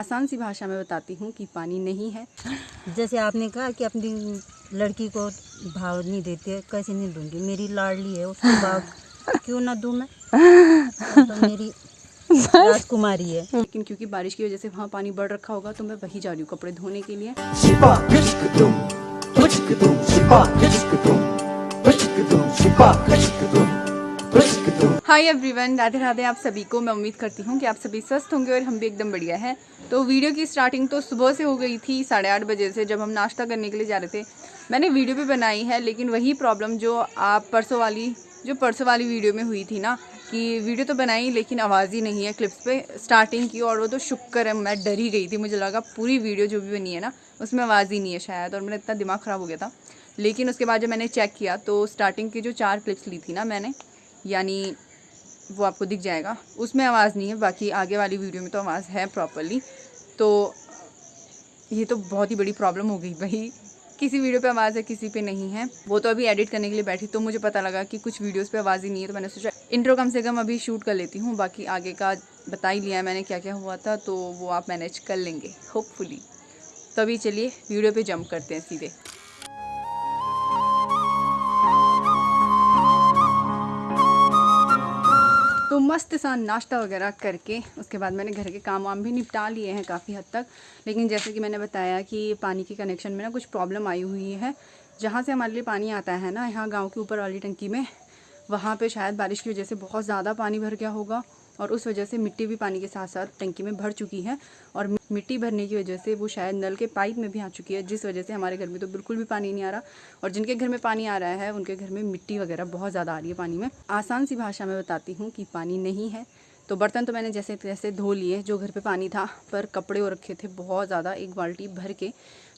आसान सी भाषा में बताती हूँ कि पानी नहीं है। जैसे आपने कहा कि अपनी लड़की को भाव नहीं देते, कैसे नहीं दूंगी? मेरी लाडली है, उसको भाव क्यों ना दूं मैं? वो तो मेरी राजकुमारी है। लेकिन क्योंकि बारिश की वजह से वहाँ पानी बढ़ रखा होगा तो मैं वहीं जा रही हूँ कपड़े धोने के लिए। हाय एवरीवन, राधे राधे आप सभी को। मैं उम्मीद करती हूँ कि आप सभी स्वस्थ होंगे और हम भी एकदम बढ़िया हैं। तो वीडियो की स्टार्टिंग तो सुबह से हो गई थी 8:30 बजे से, जब हम नाश्ता करने के लिए जा रहे थे। मैंने वीडियो भी बनाई है, लेकिन वही प्रॉब्लम जो आप परसों वाली वीडियो में हुई थी ना, कि वीडियो तो बनाई लेकिन आवाज़ ही नहीं है क्लिप्स पे स्टार्टिंग की। और वो तो शुक्र है, मैं डर ही गई थी, मुझे लगा पूरी वीडियो जो भी बनी है ना उसमें आवाज़ ही नहीं है शायद, और मेरा इतना दिमाग ख़राब हो गया था। लेकिन उसके बाद जब मैंने चेक किया तो स्टार्टिंग की जो 4 क्लिप्स ली थी ना मैंने, यानी वो आपको दिख जाएगा, उसमें आवाज़ नहीं है। बाकी आगे वाली वीडियो में तो आवाज़ है प्रॉपरली। तो ये तो बहुत ही बड़ी प्रॉब्लम हो गई भाई, किसी वीडियो पे आवाज़ है किसी पे नहीं है। वो तो अभी एडिट करने के लिए बैठी तो मुझे पता लगा कि कुछ वीडियोस पे आवाज़ ही नहीं है, तो मैंने सोचा इंट्रो कम से कम अभी शूट कर लेती हूँ। बाकी आगे का बता ही लिया है मैंने क्या क्या हुआ था, तो वो आप मैनेज कर लेंगे होपफुली। तो अभी चलिए वीडियो पे जंप करते हैं सीधे। तो मस्त सा नाश्ता वगैरह करके उसके बाद मैंने घर के काम वाम भी निपटा लिए हैं काफ़ी हद तक। लेकिन जैसे कि मैंने बताया कि पानी के कनेक्शन में ना कुछ प्रॉब्लम आई हुई है। जहाँ से हमारे लिए पानी आता है ना, यहाँ गांव के ऊपर वाली टंकी में, वहाँ पे शायद बारिश की वजह से बहुत ज़्यादा पानी भर गया होगा, और उस वजह से मिट्टी भी पानी के साथ साथ टंकी में भर चुकी है। और मिट्टी भरने की वजह से वो शायद नल के पाइप में भी आ चुकी है, जिस वजह से हमारे घर में तो बिल्कुल भी पानी नहीं आ रहा। और जिनके घर में पानी आ रहा है उनके घर में मिट्टी वगैरह बहुत ज़्यादा आ रही है पानी में। आसान सी भाषा में बताती हूँ कि पानी नहीं है। तो बर्तन तो मैंने जैसे तैसे धो लिए जो घर पे पानी था, पर कपड़े हो रखे थे बहुत ज़्यादा, 1 बाल्टी भर के,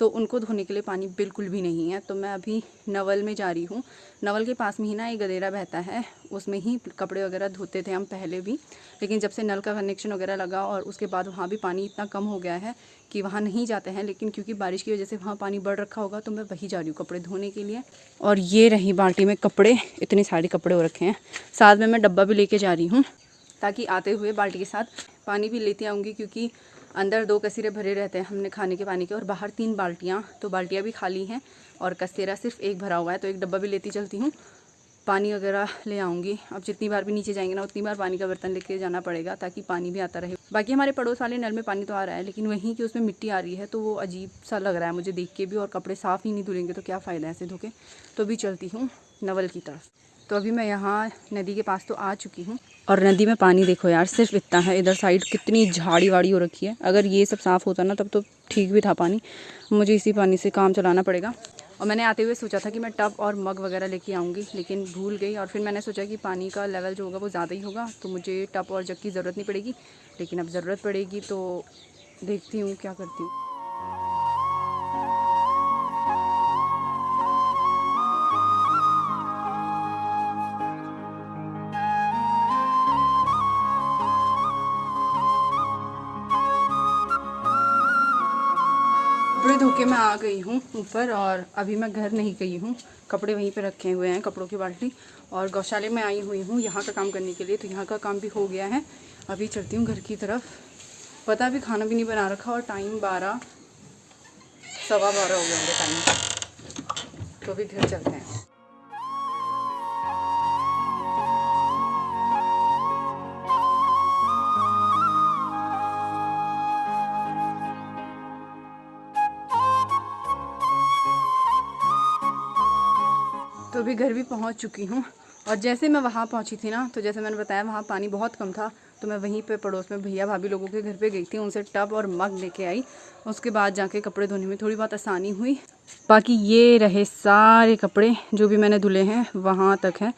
तो उनको धोने के लिए पानी बिल्कुल भी नहीं है। तो मैं अभी नवल में जा रही हूँ। नवल के पास में ही ना एक गदेरा बहता है, उसमें ही कपड़े वगैरह धोते थे हम पहले भी। लेकिन जब से नल का कनेक्शन वगैरह लगा और उसके बाद वहाँ भी पानी इतना कम हो गया है कि वहाँ नहीं जाते हैं। लेकिन क्योंकि बारिश की वजह से वहाँ पानी बढ़ रखा होगा तो मैं वहीं जा रही हूँ कपड़े धोने के लिए। और ये रही बाल्टी में कपड़े, इतने सारे कपड़े हो रखे हैं। साथ में मैं डब्बा भी लेके जा रही हूँ, ताकि आते हुए बाल्टी के साथ पानी भी लेती आऊँगी, क्योंकि अंदर 2 कसीरे भरे रहते हैं हमने खाने के पानी के, और बाहर 3 बाल्टियाँ, तो बाल्टियाँ भी खाली हैं और कसेरा सिर्फ 1 भरा हुआ है। तो एक डब्बा भी लेती चलती हूँ, पानी वगैरह ले आऊँगी। अब जितनी बार भी नीचे जाएंगे ना उतनी बार पानी का बर्तन लेके जाना पड़ेगा, ताकि पानी भी आता रहे। बाकी हमारे पड़ोस वाले नल में पानी तो आ रहा है, लेकिन वहीं की उसमें मिट्टी आ रही है, तो वो अजीब सा लग रहा है मुझे देख के भी। और कपड़े साफ़ ही नहीं धुलेंगे तो क्या फ़ायदा है ऐसे धो के। तो अभी चलती हूँ नवल की तरफ। तो अभी मैं यहाँ नदी के पास तो आ चुकी हूँ, और नदी में पानी देखो यार, सिर्फ इतना है। इधर साइड कितनी झाड़ी वाड़ी हो रखी है। अगर ये सब साफ़ होता ना तब तो ठीक भी था पानी। मुझे इसी पानी से काम चलाना पड़ेगा। और मैंने आते हुए सोचा था कि मैं टब और मग वगैरह लेके आऊँगी, लेकिन भूल गई। और फिर मैंने सोचा कि पानी का लेवल जो होगा वो ज़्यादा ही होगा, तो मुझे टब और जग की ज़रूरत नहीं पड़ेगी। लेकिन अब ज़रूरत पड़ेगी, तो देखती हूँ क्या करती हूँ। कपड़े धो के मैं आ गई हूँ ऊपर, और अभी मैं घर नहीं गई हूँ। कपड़े वहीं पे रखे हुए हैं, कपड़ों की बाल्टी। और गौशाले में आई हुई हूँ यहाँ का काम करने के लिए, तो यहाँ का काम भी हो गया है। अभी चलती हूँ घर की तरफ। पता भी खाना भी नहीं बना रखा, और टाइम 12 सवा 12 हो गया मेरे टाइम। तो अभी घर चलते हैं। तो अभी घर भी पहुंच चुकी हूँ। और जैसे मैं वहाँ पहुँची थी ना, तो जैसे मैंने बताया वहाँ पानी बहुत कम था, तो मैं वहीं पे पड़ोस में भैया भाभी लोगों के घर पे गई थी, उनसे टब और मग लेके आई। उसके बाद जाके कपड़े धोने में थोड़ी बहुत आसानी हुई। बाकी ये रहे सारे कपड़े जो भी मैंने धुले हैं, वहाँ तक है।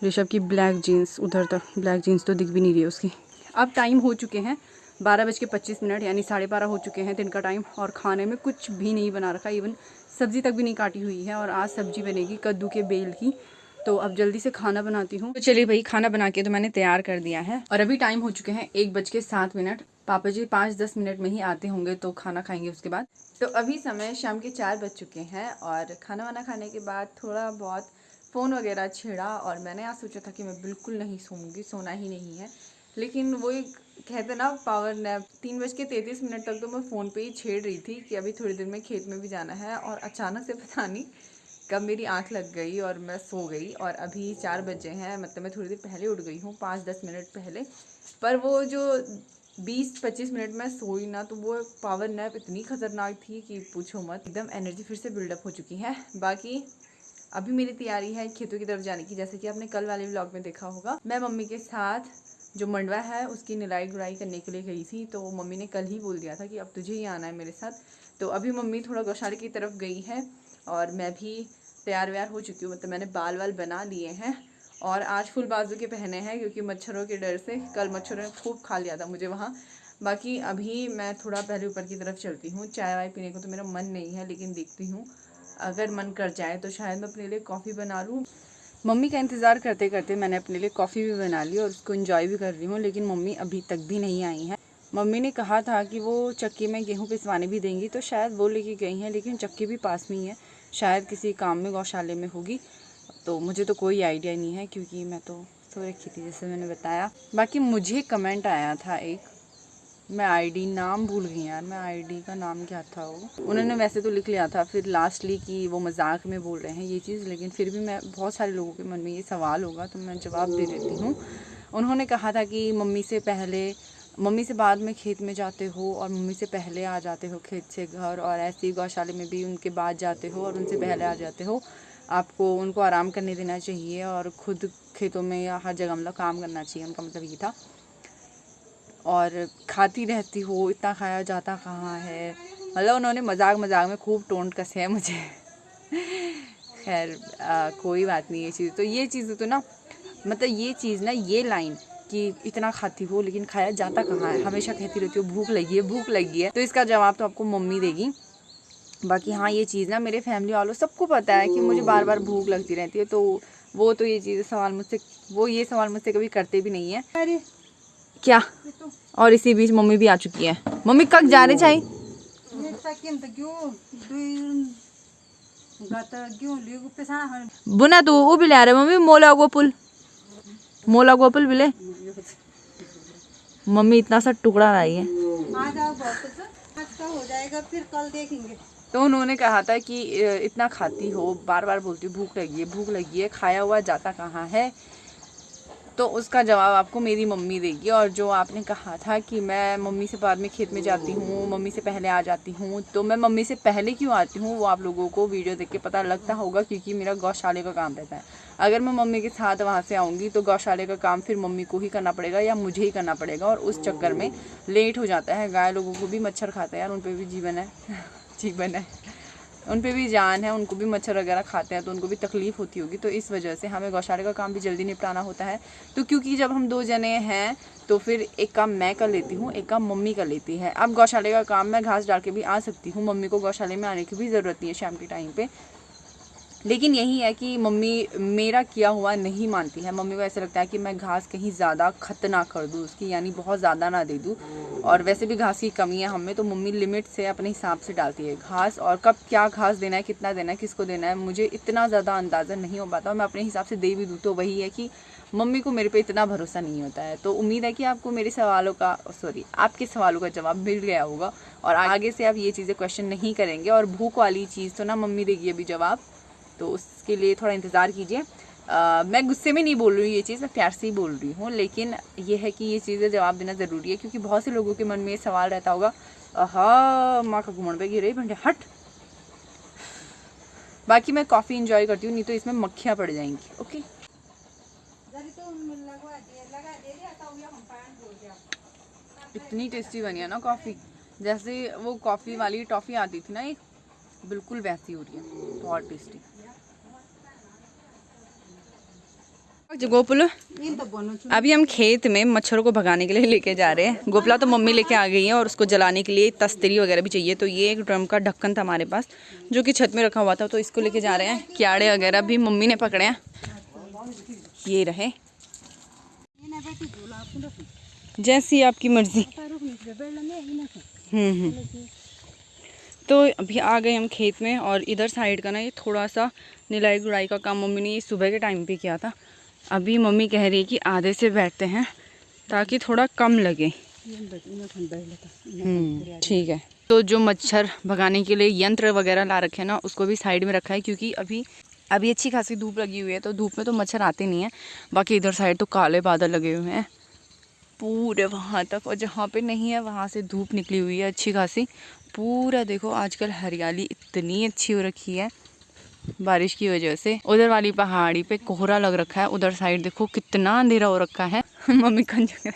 ऋषभ की ब्लैक जीन्स उधर तक, ब्लैक जीन्स तो दिख भी नहीं रही है उसकी। अब टाइम हो चुके हैं 12:25, यानी 12:30 हो चुके हैं दिन का टाइम, और खाने में कुछ भी नहीं बना रखा। इवन सब्ज़ी तक भी नहीं काटी हुई है, और आज सब्ज़ी बनेगी कद्दू के बेल की। तो अब जल्दी से खाना बनाती हूँ। तो चलिए भाई, खाना बना के तो मैंने तैयार कर दिया है, और अभी टाइम हो चुके हैं 1:07। पापा जी 5-10 मिनट में ही आते होंगे, तो खाना खाएंगे उसके बाद। तो अभी समय शाम के 4 बज चुके हैं, और खाना वाना खाने के बाद थोड़ा बहुत फ़ोन वगैरह छेड़ा। और मैंने आज सोचा था कि मैं बिल्कुल नहीं सोऊंगी, सोना ही नहीं है। लेकिन वो एक कहते ना पावर नैप। 3:33 तक तो मैं फ़ोन पे ही छेड़ रही थी कि अभी थोड़ी देर में खेत में भी जाना है, और अचानक से पता नहीं कब मेरी आंख लग गई और मैं सो गई। और अभी 4 बजे हैं, मतलब मैं थोड़ी देर पहले उठ गई हूँ, 5-10 मिनट पहले। पर वो जो 20-25 मिनट में सोई ना, तो वो पावर नैप इतनी ख़तरनाक थी कि पूछो मत। एकदम एनर्जी फिर से बिल्डअप हो चुकी है। बाकी अभी मेरी तैयारी है खेतों की तरफ जाने की। जैसे कि आपने कल वाले व्लॉग में देखा होगा, मैं मम्मी के साथ जो मंडवा है उसकी निराई गुड़ाई करने के लिए गई थी। तो मम्मी ने कल ही बोल दिया था कि अब तुझे ही आना है मेरे साथ। तो अभी मम्मी थोड़ा गौशाला की तरफ गई है और मैं भी तैयार व्यार हो चुकी हूँ। मतलब मैंने बाल वाल बना लिए हैं और आज फुल बाजू के पहने हैं क्योंकि मच्छरों के डर से। कल मच्छरों ने खूब खा लिया था मुझे वहाँ। बाकी अभी मैं थोड़ा पहले ऊपर की तरफ चलती हूँ। चाय वाय पीने को तो मेरा मन नहीं है, लेकिन देखती हूँ अगर मन कर जाए तो शायद मैं अपने लिए कॉफ़ी बना लूँ। मम्मी का इंतज़ार करते करते मैंने अपने लिए कॉफ़ी भी बना ली और उसको एंजॉय भी कर रही हूँ, लेकिन मम्मी अभी तक भी नहीं आई हैं। मम्मी ने कहा था कि वो चक्की में गेहूँ पिसवाने भी देंगी, तो शायद वो लेके गई हैं, लेकिन चक्की भी पास में ही है, शायद किसी काम में गौशाले में होगी। तो मुझे तो कोई आइडिया नहीं है क्योंकि मैं तो सो रखी थी जैसे मैंने बताया। बाकी मुझे कमेंट आया था एक, मैं आईडी नाम भूल गई यार, मैं आईडी का नाम क्या था वो, उन्होंने वैसे तो लिख लिया था फिर लास्टली कि वो मजाक में बोल रहे हैं ये चीज़, लेकिन फिर भी मैं बहुत सारे लोगों के मन में ये सवाल होगा तो मैं जवाब दे देती हूँ। उन्होंने कहा था कि मम्मी से बाद में खेत में जाते हो और मम्मी से पहले आ जाते हो खेत से घर, और ऐसे ही गौशाले में भी उनके बाद जाते हो और उनसे पहले आ जाते हो। आपको उनको आराम करने देना चाहिए और खुद खेतों में या हर जगह मतलब काम करना चाहिए, उनका मतलब ये था। और खाती रहती हो, इतना खाया जाता कहाँ है, मतलब उन्होंने मजाक में खूब टोंट कसे है मुझे। खैर कोई बात नहीं। ये चीज़ तो ना, मतलब ये चीज़ ना, ये लाइन कि इतना खाती हो लेकिन खाया जाता कहाँ है, हमेशा कहती रहती हो भूख लगी है, तो इसका जवाब तो आपको मम्मी देगी। बाकी हाँ, ये चीज़ ना मेरे फैमिली वालों सबको पता है कि मुझे बार बार भूख लगती रहती है, तो वो तो ये चीज़ ये सवाल मुझसे कभी करते भी नहीं है। क्या? और इसी बीच मम्मी भी आ चुकी है। मम्मी कब जा रहे चाहिए? बुना तो वो भी ले रहे मम्मी, मोला गोपुल भी ले। मम्मी इतना सा टुकड़ा लाई है। हो जाएगा फिर कल देखेंगे। तो उन्होंने कहा था कि इतना खाती हो, बार बार बोलती हो भूख लगी है, खाया हुआ जाता कहाँ है, तो उसका जवाब आपको मेरी मम्मी देगी। और जो आपने कहा था कि मैं मम्मी से बाद में खेत में जाती हूँ, मम्मी से पहले आ जाती हूँ, तो मैं मम्मी से पहले क्यों आती हूँ वो आप लोगों को वीडियो देख के पता लगता होगा, क्योंकि मेरा गौशाले का काम रहता है। अगर मैं मम्मी के साथ वहाँ से आऊँगी तो गौशाले का काम फिर मम्मी को ही करना पड़ेगा या मुझे ही करना पड़ेगा, और उस चक्कर में लेट हो जाता है। गाय लोगों को भी मच्छर खाता है यार, उन पर भी जीवन है उन पे भी जान है, उनको भी मच्छर वगैरह खाते हैं तो उनको भी तकलीफ़ होती होगी। तो इस वजह से हमें गौशाले का काम भी जल्दी निपटाना होता है। तो क्योंकि जब हम 2 जने हैं तो फिर एक काम मैं कर लेती हूँ, एक काम मम्मी कर लेती है। अब गौशाले का काम मैं घास डाल के भी आ सकती हूँ, मम्मी को गौशाले में आने की भी ज़रूरत नहीं है शाम के टाइम पे। लेकिन यही है कि मम्मी मेरा किया हुआ नहीं मानती है। मम्मी को ऐसा लगता है कि मैं घास कहीं ज़्यादा खतना कर दूँ उसकी, यानी बहुत ज़्यादा ना दे दूँ। और वैसे भी घास की कमी है हमें, तो मम्मी लिमिट से अपने हिसाब से डालती है घास। और कब क्या घास देना है, कितना देना है, किसको देना है, मुझे इतना ज़्यादा अंदाज़ा नहीं हो पाता। मैं अपने हिसाब से दे भी दूँ तो वही है कि मम्मी को मेरे पे इतना भरोसा नहीं होता है। तो उम्मीद है कि आपको मेरे सवालों का आपके सवालों का जवाब मिल गया होगा और आगे से आप ये चीज़ें क्वेश्चन नहीं करेंगे। और भूख वाली चीज़ तो ना मम्मी देगी अभी जवाब, तो उसके लिए थोड़ा इंतज़ार कीजिए। मैं गुस्से में नहीं बोल रही हूँ ये चीज़, मैं प्यार से ही बोल रही हूँ, लेकिन ये है कि ये चीज़ें जवाब देना ज़रूरी है, क्योंकि बहुत से लोगों के मन में ये सवाल रहता होगा, हाँ माँ का घुमड़ पे गिरे भंडे हट। बाकी मैं कॉफ़ी इंजॉय करती हूँ, नहीं तो इसमें मक्खियाँ पड़ जाएंगी। ओके, इतनी टेस्टी बनी है ना कॉफ़ी, जैसे वो कॉफ़ी वाली टॉफ़ी आती थी ना एक, बिल्कुल वैसी हो रही है, बहुत टेस्टी। गोपुल, अभी हम खेत में मच्छरों को भगाने के लिए लेके जा रहे हैं। गोपला तो मम्मी लेके आ गई है और उसको जलाने के लिए तस्तरी वगैरह भी चाहिए। तो ये एक ड्रम का ढक्कन था हमारे पास जो कि छत में रखा हुआ था, तो इसको लेके जा रहे हैं। कीड़े वगैरह भी मम्मी ने पकड़े हैं, ये रहे, जैसी आपकी मर्जी। तो अभी आ गए हम खेत में, और इधर साइड का ना ये थोड़ा सा निलाई गुड़ाई का काम मम्मी ने ये सुबह के टाइम पे किया था। अभी मम्मी कह रही है कि आधे से बैठते हैं ताकि थोड़ा कम लगे, ठीक है। तो जो मच्छर भगाने के लिए यंत्र वगैरह ला रखे हैं ना, उसको भी साइड में रखा है, क्योंकि अभी अच्छी खासी धूप लगी हुई है, तो धूप में तो मच्छर आते नहीं है। बाकी इधर साइड तो काले बादल लगे हुए हैं पूरे वहाँ तक, और जहाँ पे नहीं है वहाँ से धूप निकली हुई है अच्छी खासी। पूरा देखो आजकल हरियाली इतनी अच्छी हो रखी है बारिश की वजह से। उधर वाली पहाड़ी पे कोहरा लग रखा है, उधर साइड देखो कितना अंधेरा हो रखा है। मम्मी कंजूस।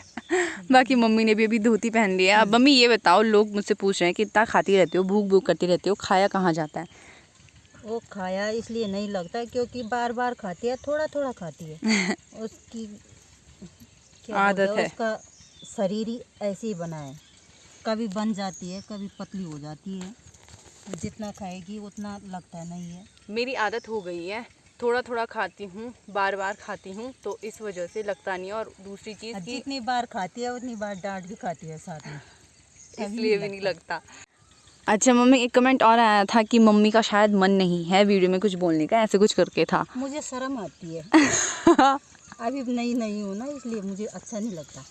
बाकी मम्मी ने भी अभी धोती पहन ली है। अब मम्मी ये बताओ, लोग मुझसे पूछ रहे हैं कि इतना खाती रहती हो, भूख भूख करती रहती हो, खाया कहाँ जाता है? वो खाया इसलिए नहीं लगता क्योंकि बार बार खाती है, थोड़ा थोड़ा खाती है। उसकी क्या आदत बोलते हैं, है। उसका शरीर ही ऐसे ही बना है, कभी बन जाती है कभी पतली हो जाती है। जितना खाएगी उतना लगता नहीं है। मेरी आदत हो गई है, थोड़ा थोड़ा खाती हूँ, बार बार खाती हूँ, तो इस वजह से लगता नहीं है। और दूसरी चीज़ की जितनी बार खाती है उतनी बार डांट भी खाती है साथ में, इसलिए भी नहीं लगता। अच्छा मम्मी, एक कमेंट और आया था कि मम्मी का शायद मन नहीं है वीडियो में कुछ बोलने का, ऐसे कुछ करके था। मुझे शर्म आती है। अभी नई नई हूँ ना, इसलिए मुझे अच्छा नहीं लगता।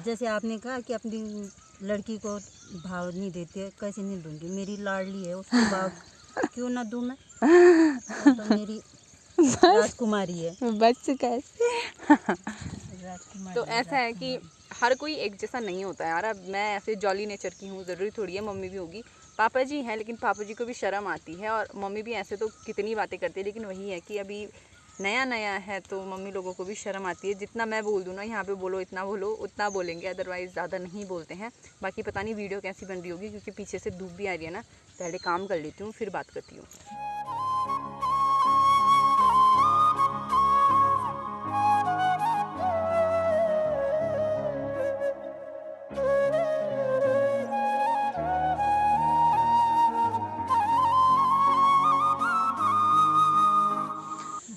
जैसे आपने कहा कि अपनी लड़की को भाव नहीं देते, कैसे नहीं दूंगी, मेरी लाडली है, उसको भाव क्यों ना दूं मैं? वो तो मेरी राजकुमारी है। बस कैसे? राजकुमारी तो है, ऐसा है कि हर कोई एक जैसा नहीं होता है यार। अब मैं ऐसे जॉली नेचर की हूँ, ज़रूरी थोड़ी है मम्मी भी होगी। पापा जी हैं, लेकिन पापा जी को भी शर्म आती है, और मम्मी भी ऐसे तो कितनी बातें करती है, लेकिन वही है कि अभी नया नया है तो मम्मी लोगों को भी शर्म आती है। जितना मैं बोल दूँ ना, यहाँ पे बोलो, इतना बोलो, उतना बोलेंगे, अदरवाइज़ ज़्यादा नहीं बोलते हैं। बाकी पता नहीं वीडियो कैसी बन रही होगी, क्योंकि पीछे से धूप भी आ रही है ना। पहले काम कर लेती हूँ, फिर बात करती हूँ।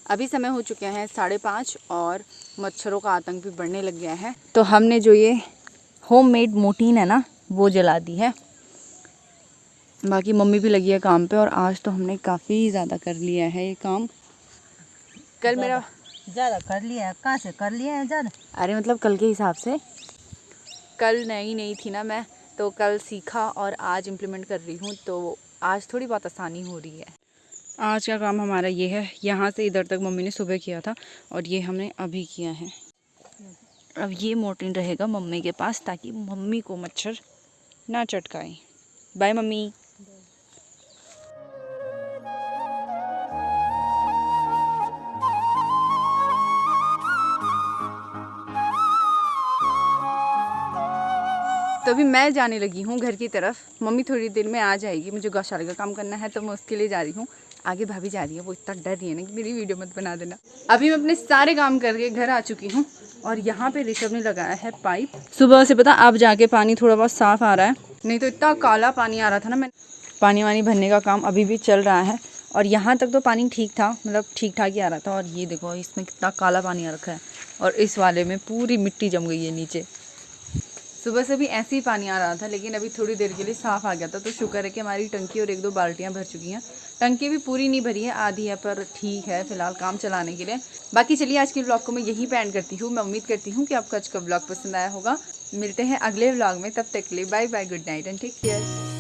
अभी समय हो चुके हैं 5:30 और मच्छरों का आतंक भी बढ़ने लग गया है। तो हमने जो ये होममेड मोर्टीन है ना, वो जला दी है। बाकी मम्मी भी लगी है काम पे, और आज तो हमने काफ़ी ज़्यादा कर लिया है ये काम। कल मेरा ज़्यादा कर लिया है, कहाँ से कर लिया है ज़्यादा? अरे मतलब कल के हिसाब से, कल नई थी ना मैं, तो कल सीखा और आज इम्प्लीमेंट कर रही हूँ, तो आज थोड़ी बहुत आसानी हो रही है। आज का काम हमारा ये है, यहाँ से इधर तक मम्मी ने सुबह किया था, और ये हमने अभी किया है। अब ये मोर्टीन रहेगा मम्मी के पास, ताकि मम्मी को मच्छर ना चटकाए। Bye mummy. तो अभी मैं जाने लगी हूँ घर की तरफ। मम्मी थोड़ी देर में आ जाएगी, मुझे गौशाला का काम करना है, तो मैं उसके लिए जा रही हूँ। आगे भाभी जा रही है, वो इतना डर रही है ना कि मेरी वीडियो मत बना देना। अभी मैं अपने सारे काम करके घर आ चुकी हूँ, और यहाँ पे ऋषभ ने लगाया है पाइप। सुबह से पता अब जाके पानी थोड़ा बहुत साफ आ रहा है, नहीं तो इतना काला पानी आ रहा था ना। मैं पानी वानी भरने का काम अभी भी चल रहा है, और यहाँ तक तो पानी ठीक था, मतलब ठीक ठाक ही आ रहा था। और ये देखो इसमें कितना काला पानी आ रखा है, और इस वाले में पूरी मिट्टी जम गई है नीचे। सुबह से भी ऐसे ही पानी आ रहा था, लेकिन अभी थोड़ी देर के लिए साफ़ आ गया था। तो शुक्र है कि हमारी टंकी और 1-2 बाल्टियाँ भर चुकी हैं। टंकी भी पूरी नहीं भरी है, आधी है, पर ठीक है फ़िलहाल काम चलाने के लिए। बाकी चलिए आज के ब्लॉग को मैं यहीं पे एंड करती हूँ। मैं उम्मीद करती हूँ कि आपको आज का ब्लॉग पसंद आया होगा। मिलते हैं अगले ब्लॉग में, तब तक के लिए bye bye, good night and take care.